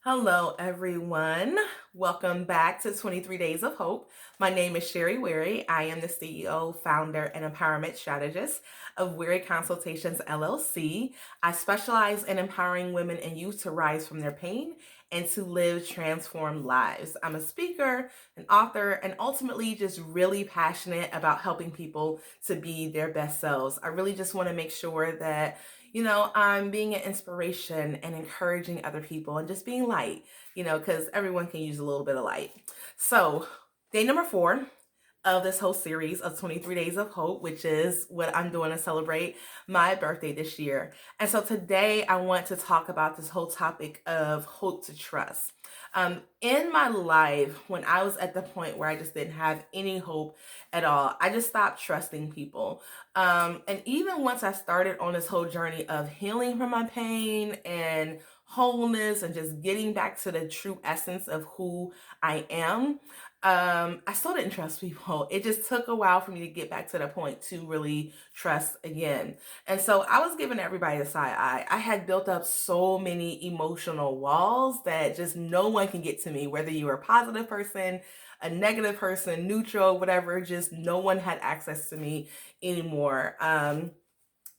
Hello, everyone. Welcome back to 23 Days of Hope. My name is Sherry Weary. I am the CEO, founder, and empowerment strategist of Weary Consultations LLC. I specialize in empowering women and youth to rise from their pain and to live transformed lives. I'm a speaker, an author, and ultimately just really passionate about helping people to be their best selves. I really just want to make sure that I'm being an inspiration and encouraging other people and just being light, because everyone can use a little bit of light. So, day number 4 of this whole series of 23 Days of Hope, which is what I'm doing to celebrate my birthday this year. And so today I want to talk about this whole topic of hope to trust. In my life, when I was at the point where I just didn't have any hope at all, I just stopped trusting people. And even once I started on this whole journey of healing from my pain and wholeness and just getting back to the true essence of who I am, I still didn't trust people. It just took a while for me to get back to the point to really trust again. And so I was giving everybody a side eye. I had built up so many emotional walls that just no one can get to me, whether you're a positive person, a negative person, neutral, whatever, just no one had access to me anymore.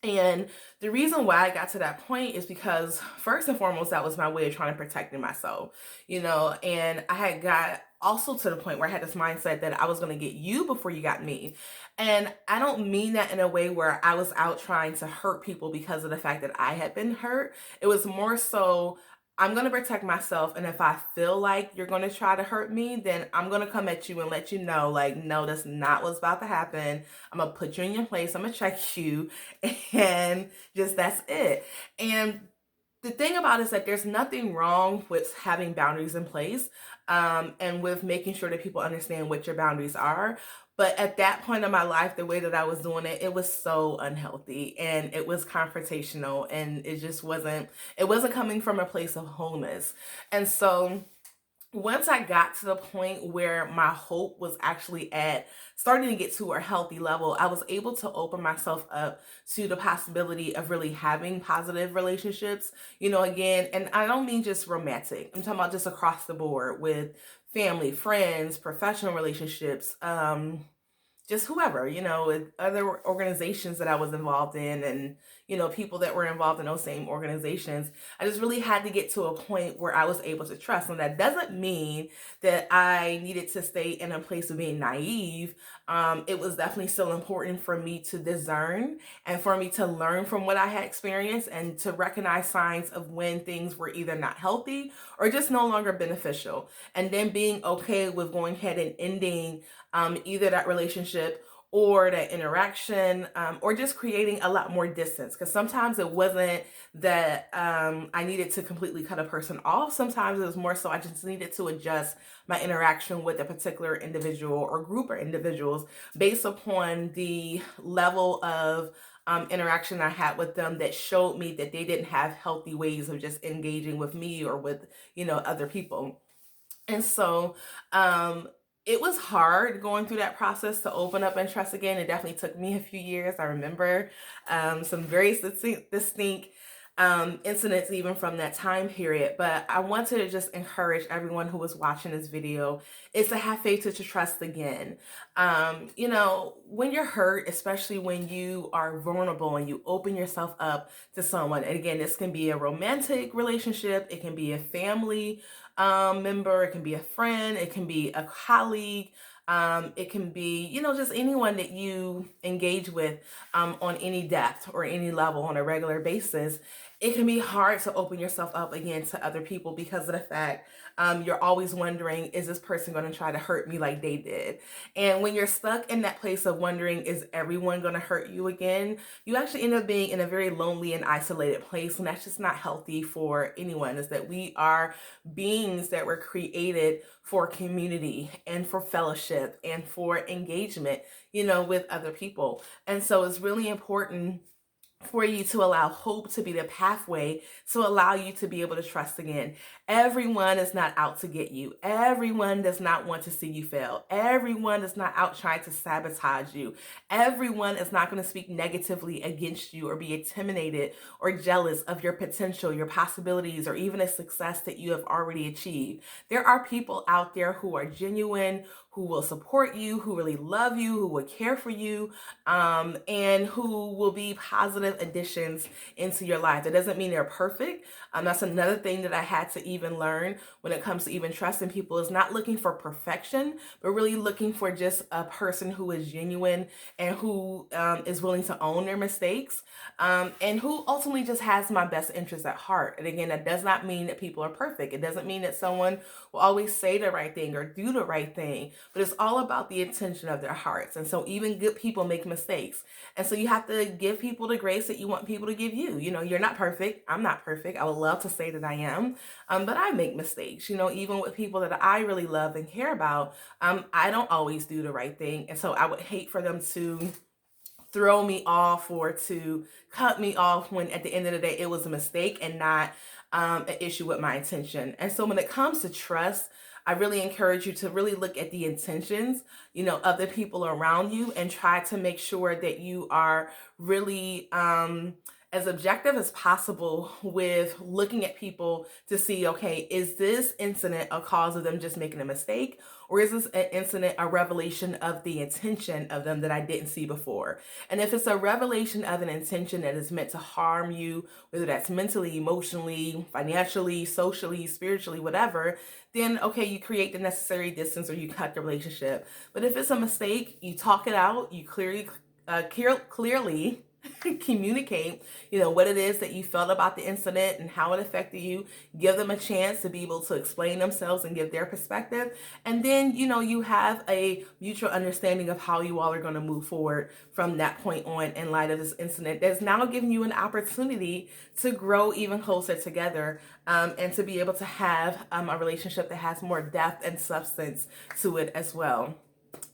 And the reason why I got to that point is because, first and foremost, that was my way of trying to protect myself, and I had got also to the point where I had this mindset that I was going to get you before you got me. And I don't mean that in a way where I was out trying to hurt people because of the fact that I had been hurt. It was more so, I'm going to protect myself. And if I feel like you're going to try to hurt me, then I'm going to come at you and let you know, like, no, that's not what's about to happen. I'm going to put you in your place. I'm going to check you. And just that's it. And the thing about it is that there's nothing wrong with having boundaries in place, and with making sure that people understand what your boundaries are. But at that point in my life, the way that I was doing it, it was so unhealthy and it was confrontational, and it wasn't coming from a place of wholeness. And so once I got to the point where my hope was actually at starting to get to a healthy level, I was able to open myself up to the possibility of really having positive relationships, again, and I don't mean just romantic. I'm talking about just across the board with family, friends, professional relationships, just whoever, with other organizations that I was involved in, and, people that were involved in those same organizations. I just really had to get to a point where I was able to trust. And that doesn't mean that I needed to stay in a place of being naive. It was definitely still important for me to discern and for me to learn from what I had experienced and to recognize signs of when things were either not healthy or just no longer beneficial. And then being okay with going ahead and ending either that relationship or that interaction, or just creating a lot more distance. Because sometimes it wasn't that I needed to completely cut a person off. Sometimes it was more so I just needed to adjust my interaction with a particular individual or group of individuals based upon the level of interaction I had with them that showed me that they didn't have healthy ways of just engaging with me or with, other people. And so it was hard going through that process to open up and trust again. It definitely took me a few years. I remember some very distinct incidents even from that time period. But I wanted to just encourage everyone who was watching this video is to have faith to trust again. When you're hurt, especially when you are vulnerable and you open yourself up to someone, and again, this can be a romantic relationship, it can be a family member, it can be a friend, it can be a colleague, it can be, just anyone that you engage with on any depth or any level on a regular basis. It can be hard to open yourself up again to other people because of the fact you're always wondering, is this person going to try to hurt me like they did? And when you're stuck in that place of wondering, is everyone going to hurt you again? You actually end up being in a very lonely and isolated place. And that's just not healthy for anyone, is that we are beings that were created for community and for fellowship and for engagement, with other people. And so it's really important for you to allow hope to be the pathway to allow you to be able to trust again. Everyone is not out to get you. Everyone does not want to see you fail. Everyone is not out trying to sabotage you. Everyone is not going to speak negatively against you or be intimidated or jealous of your potential, your possibilities, or even a success that you have already achieved. There are people out there who are genuine, who will support you, who really love you, who will care for you, and who will be positive additions into your life. That doesn't mean they're perfect. That's another thing that I had to even learn when it comes to even trusting people, is not looking for perfection, but really looking for just a person who is genuine and who is willing to own their mistakes, and who ultimately just has my best interest at heart. And again, that does not mean that people are perfect. It doesn't mean that someone will always say the right thing or do the right thing, but it's all about the intention of their hearts. And so even good people make mistakes. And so you have to give people the grace that you want people to give you. You know, you're not perfect. I'm not perfect. I would love to say that I am, but I make mistakes. You know, even with people that I really love and care about, I don't always do the right thing. And so I would hate for them to throw me off or to cut me off when at the end of the day it was a mistake and not an issue with my intention. And so when it comes to trust, I really encourage you to really look at the intentions, you know, of the people around you, and try to make sure that you are really as objective as possible with looking at people to see, okay, is this incident a cause of them just making a mistake? Or is this an incident a revelation of the intention of them that I didn't see before? And if it's a revelation of an intention that is meant to harm you, whether that's mentally, emotionally, financially, socially, spiritually, whatever, then okay, you create the necessary distance or you cut the relationship. But if it's a mistake, you talk it out, you clearly communicate, you know, what it is that you felt about the incident and how it affected you. Give them a chance to be able to explain themselves and give their perspective. And then, you know, you have a mutual understanding of how you all are going to move forward from that point on in light of this incident that's now giving you an opportunity to grow even closer together, and to be able to have a relationship that has more depth and substance to it as well.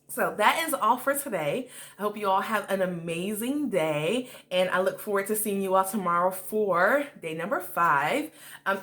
So that is all for today. I hope you all have an amazing day, and I look forward to seeing you all tomorrow for day number 5.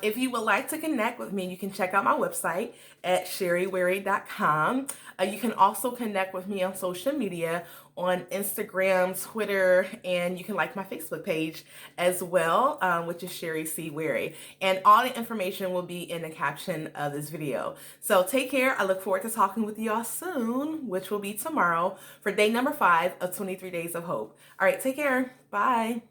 If you would like to connect with me, you can check out my website at sherrywary.com. You can also connect with me on social media on Instagram, Twitter, and you can like my Facebook page as well, which is Sherry C. Wary. And all the information will be in the caption of this video. So take care. I look forward to talking with you all soon, which will be tomorrow for day number 5 of 23 Days of Hope. All right, take care. Bye.